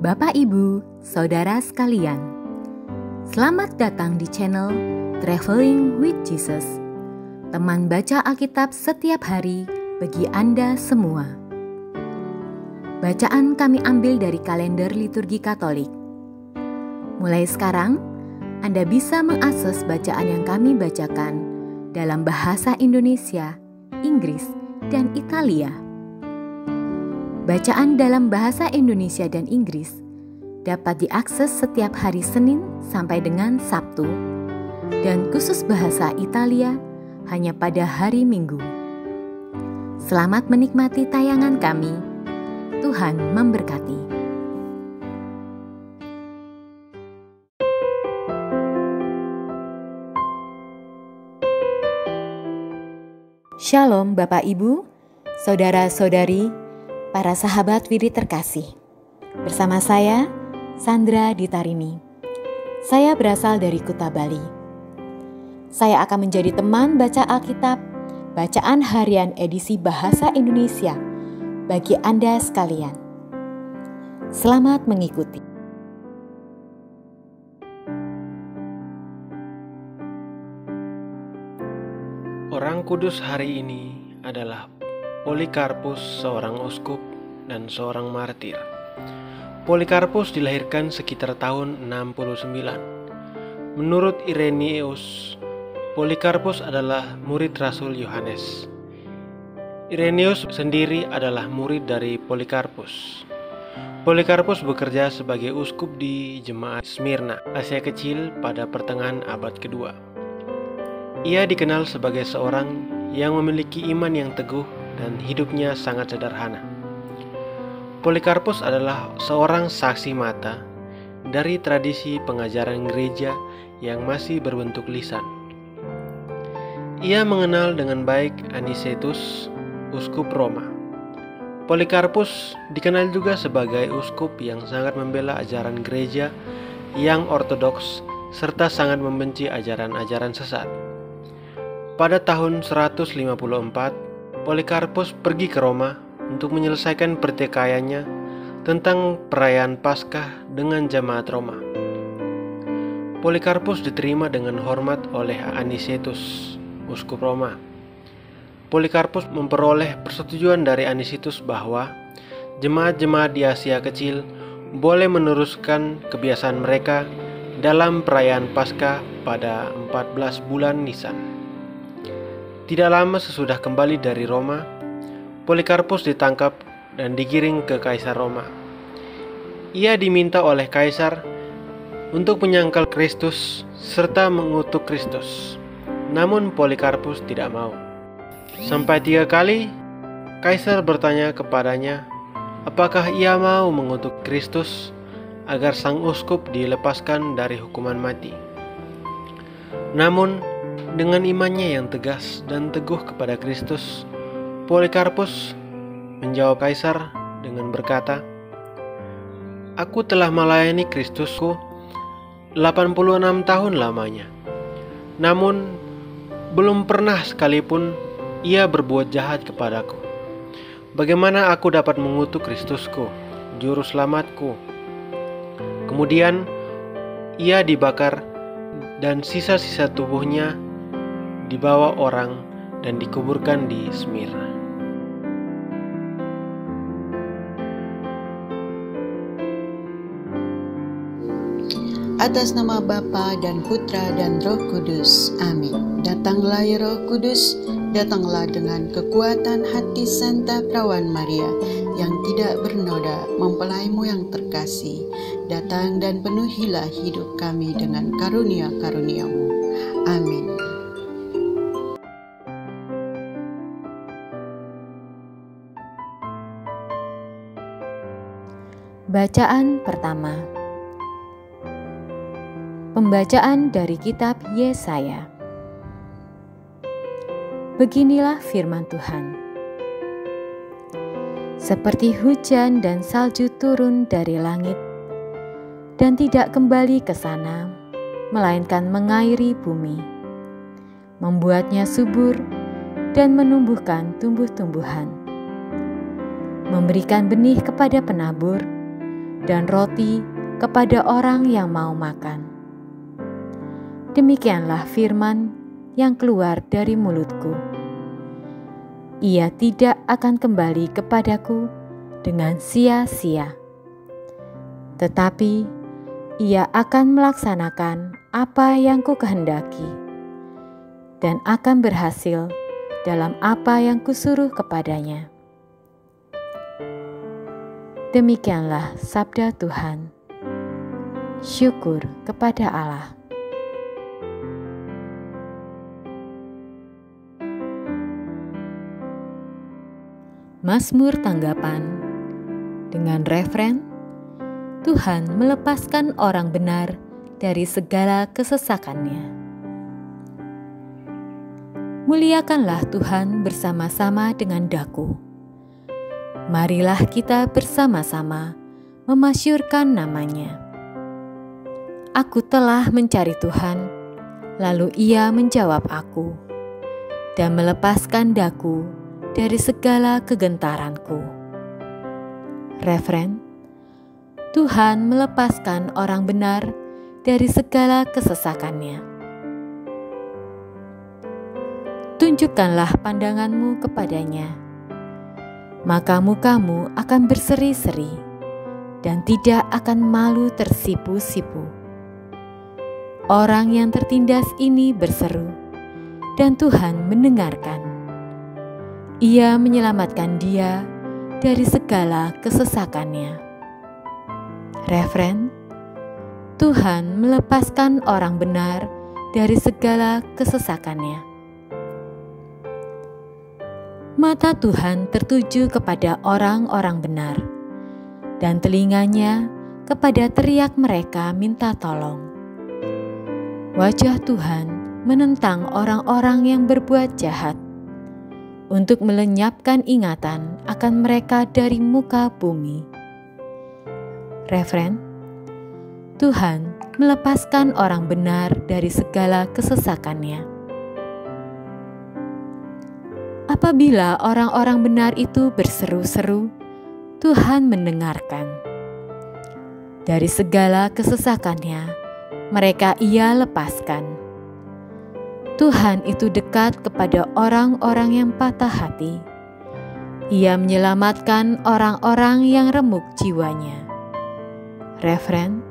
Bapak, Ibu, Saudara sekalian, selamat datang di channel Traveling with Jesus, teman baca Alkitab setiap hari bagi Anda semua. Bacaan kami ambil dari kalender liturgi Katolik. Mulai sekarang, Anda bisa mengakses bacaan yang kami bacakan dalam bahasa Indonesia, Inggris, dan Italia. Bacaan dalam bahasa Indonesia dan Inggris dapat diakses setiap hari Senin sampai dengan Sabtu, dan khusus bahasa Italia hanya pada hari Minggu. Selamat menikmati tayangan kami. Tuhan memberkati. Shalom Bapak Ibu, Saudara-saudari, para sahabat Widi terkasih. Bersama saya, Sandra Ditarini. Saya berasal dari Kuta Bali. Saya akan menjadi teman baca Alkitab, bacaan harian edisi Bahasa Indonesia bagi Anda sekalian. Selamat mengikuti. Orang kudus hari ini adalah Polikarpus, seorang uskup dan seorang martir. Polikarpus dilahirkan sekitar tahun 69. Menurut Irenaeus, Polikarpus adalah murid Rasul Yohanes. Irenaeus sendiri adalah murid dari Polikarpus. Polikarpus bekerja sebagai uskup di jemaat Smyrna, Asia Kecil pada pertengahan abad kedua. Ia dikenal sebagai seorang yang memiliki iman yang teguh dan hidupnya sangat sederhana. Polikarpus adalah seorang saksi mata dari tradisi pengajaran gereja yang masih berbentuk lisan. Ia mengenal dengan baik Anicetus, uskup Roma. Polikarpus dikenal juga sebagai uskup yang sangat membela ajaran gereja yang ortodoks serta sangat membenci ajaran-ajaran sesat. Pada tahun 154, Polikarpus pergi ke Roma untuk menyelesaikan pertikaiannya tentang perayaan Paskah dengan jemaat Roma. Polikarpus diterima dengan hormat oleh Anicetus, uskup Roma. Polikarpus memperoleh persetujuan dari Anicetus bahwa jemaat-jemaat di Asia Kecil boleh meneruskan kebiasaan mereka dalam perayaan Paskah pada 14 bulan Nisan. Tidak lama sesudah kembali dari Roma, Polikarpus ditangkap dan digiring ke Kaisar Roma. Ia diminta oleh Kaisar untuk menyangkal Kristus serta mengutuk Kristus. Namun Polikarpus tidak mau. Sampai 3 kali, Kaisar bertanya kepadanya apakah ia mau mengutuk Kristus agar sang uskup dilepaskan dari hukuman mati. Namun, dengan imannya yang tegas dan teguh kepada Kristus, Polikarpus menjawab Kaisar dengan berkata, "Aku telah melayani Kristusku 86 tahun lamanya. Namun, belum pernah sekalipun ia berbuat jahat kepadaku. Bagaimana aku dapat mengutuk Kristusku, juru selamatku?" Kemudian, ia dibakar dan sisa-sisa tubuhnya dibawa orang dan dikuburkan di Smyrna. Atas nama Bapa dan Putra dan Roh Kudus. Amin. Datanglah ya Roh Kudus, datanglah dengan kekuatan hati Santa Perawan Maria yang tidak bernoda, mempelaimu yang terkasih. Datang dan penuhilah hidup kami dengan karunia-karuniamu. Amin. Bacaan pertama. Pembacaan dari kitab Yesaya. Beginilah firman Tuhan. Seperti hujan dan salju turun dari langit dan tidak kembali ke sana, melainkan mengairi bumi, membuatnya subur dan menumbuhkan tumbuh-tumbuhan, memberikan benih kepada penabur dan roti kepada orang yang mau makan. Demikianlah firman yang keluar dari mulutku. Ia tidak akan kembali kepadaku dengan sia-sia, tetapi ia akan melaksanakan apa yang kukehendaki dan akan berhasil dalam apa yang kusuruh kepadanya. Demikianlah sabda Tuhan. Syukur kepada Allah. Mazmur tanggapan dengan referen, Tuhan melepaskan orang benar dari segala kesesakannya. Muliakanlah Tuhan bersama-sama dengan daku. Marilah kita bersama-sama memasyurkan namanya. Aku telah mencari Tuhan, lalu Ia menjawab aku dan melepaskan daku dari segala kegentaranku. Referen, Tuhan melepaskan orang benar dari segala kesesakannya. Tunjukkanlah pandanganmu kepadanya, maka mukamu akan berseri-seri dan tidak akan malu tersipu-sipu. Orang yang tertindas ini berseru, dan Tuhan mendengarkan. Ia menyelamatkan dia dari segala kesesakannya. Referen, Tuhan melepaskan orang benar dari segala kesesakannya. Mata Tuhan tertuju kepada orang-orang benar, dan telinganya kepada teriak mereka minta tolong. Wajah Tuhan menentang orang-orang yang berbuat jahat, untuk melenyapkan ingatan akan mereka dari muka bumi. Referen, Tuhan melepaskan orang benar dari segala kesesakannya. Apabila orang-orang benar itu berseru-seru, Tuhan mendengarkan. Dari segala kesesakannya, mereka Ia lepaskan. Tuhan itu dekat kepada orang-orang yang patah hati. Ia menyelamatkan orang-orang yang remuk jiwanya. Referen,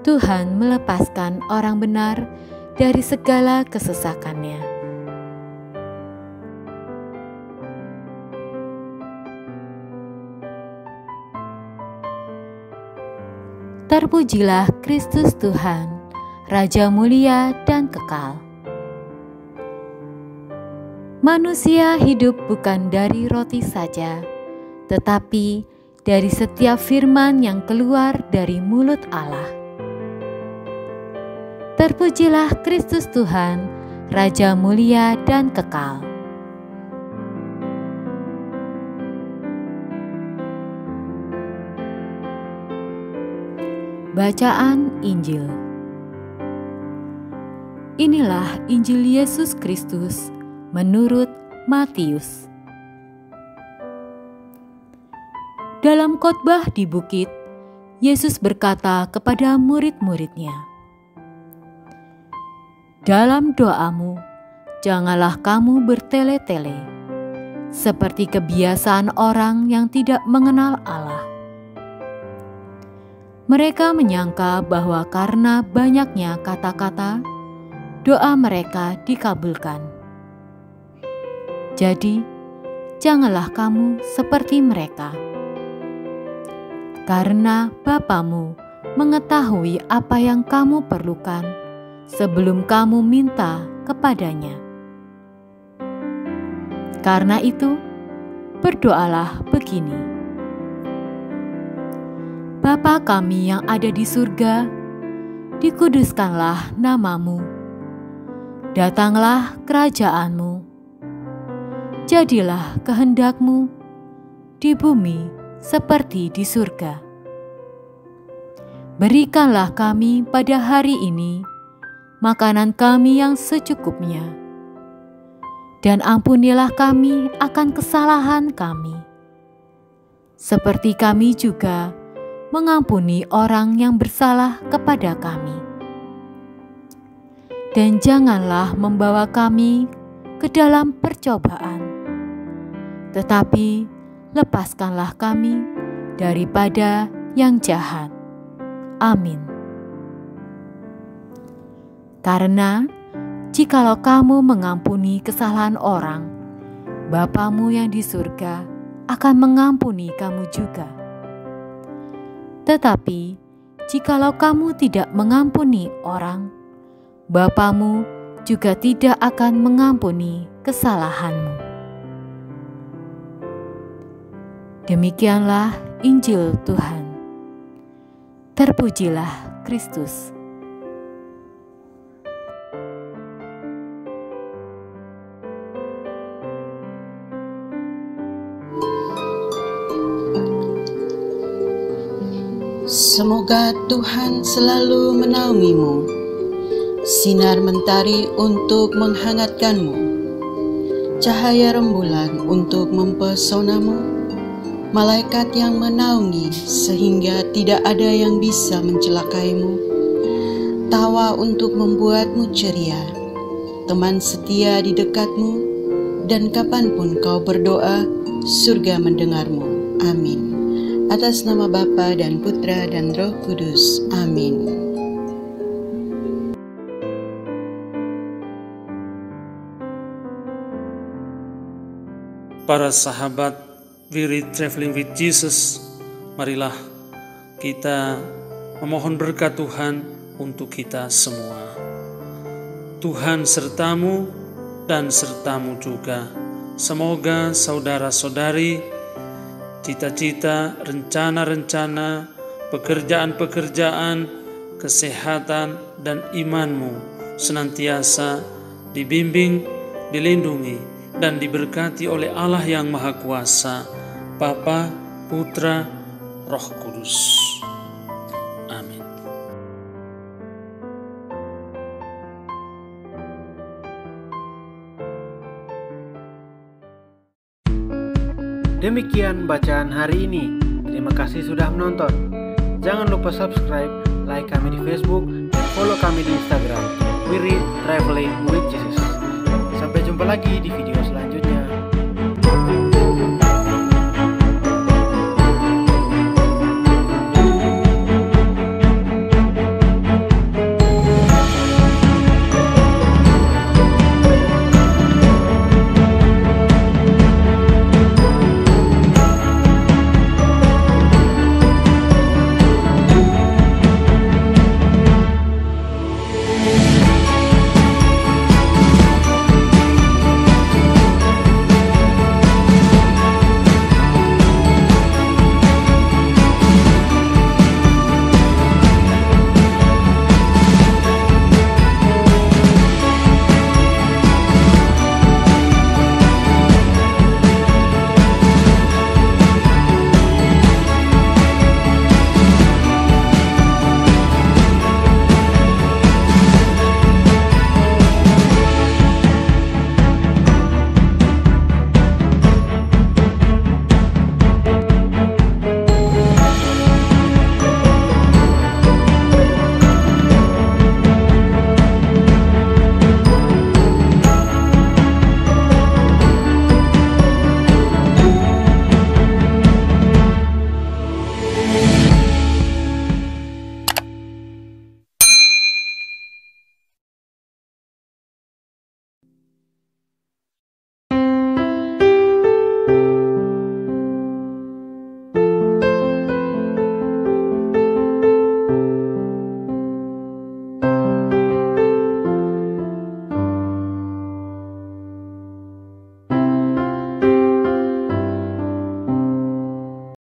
Tuhan melepaskan orang benar dari segala kesesakannya. Terpujilah Kristus Tuhan, Raja mulia dan kekal. Manusia hidup bukan dari roti saja, tetapi dari setiap firman yang keluar dari mulut Allah. Terpujilah Kristus Tuhan, Raja mulia dan kekal. Bacaan Injil. Inilah Injil Yesus Kristus menurut Matius. Dalam khotbah di bukit, Yesus berkata kepada murid-muridnya, "Dalam doamu, janganlah kamu bertele-tele, seperti kebiasaan orang yang tidak mengenal Allah. Mereka menyangka bahwa karena banyaknya kata-kata, doa mereka dikabulkan. Jadi, janganlah kamu seperti mereka. Karena Bapamu mengetahui apa yang kamu perlukan sebelum kamu minta kepadanya. Karena itu, berdoalah begini: Bapa kami yang ada di surga, dikuduskanlah namamu. Datanglah kerajaanmu. Jadilah kehendakmu di bumi seperti di surga. Berikanlah kami pada hari ini makanan kami yang secukupnya. Dan ampunilah kami akan kesalahan kami, seperti kami juga mengampuni orang yang bersalah kepada kami. Dan janganlah membawa kami ke dalam percobaan, tetapi lepaskanlah kami daripada yang jahat. Amin. Karena jikalau kamu mengampuni kesalahan orang, Bapamu yang di surga akan mengampuni kamu juga. Tetapi jikalau kamu tidak mengampuni orang, Bapamu juga tidak akan mengampuni kesalahanmu. Demikianlah Injil Tuhan. Terpujilah Kristus. Semoga Tuhan selalu menaungimu, sinar mentari untuk menghangatkanmu, cahaya rembulan untuk mempesonamu, malaikat yang menaungi sehingga tidak ada yang bisa mencelakaimu, tawa untuk membuatmu ceria, teman setia di dekatmu, dan kapanpun kau berdoa, surga mendengarmu. Amin. Atas nama Bapa dan Putra dan Roh Kudus. Amin. Para sahabat Weary Traveling with Jesus, marilah kita memohon berkat Tuhan untuk kita semua. Tuhan sertamu dan sertamu juga. Semoga saudara-saudari, cita-cita, rencana-rencana, pekerjaan-pekerjaan, kesehatan, dan imanmu senantiasa dibimbing, dilindungi, dan diberkati oleh Allah yang Maha Kuasa, Bapa, Putra, Roh Kudus. Amin. Demikian bacaan hari ini. Terima kasih sudah menonton. Jangan lupa subscribe, like kami di Facebook, dan follow kami di Instagram. Weary Traveling with Jesus. Sampai jumpa lagi di video selanjutnya.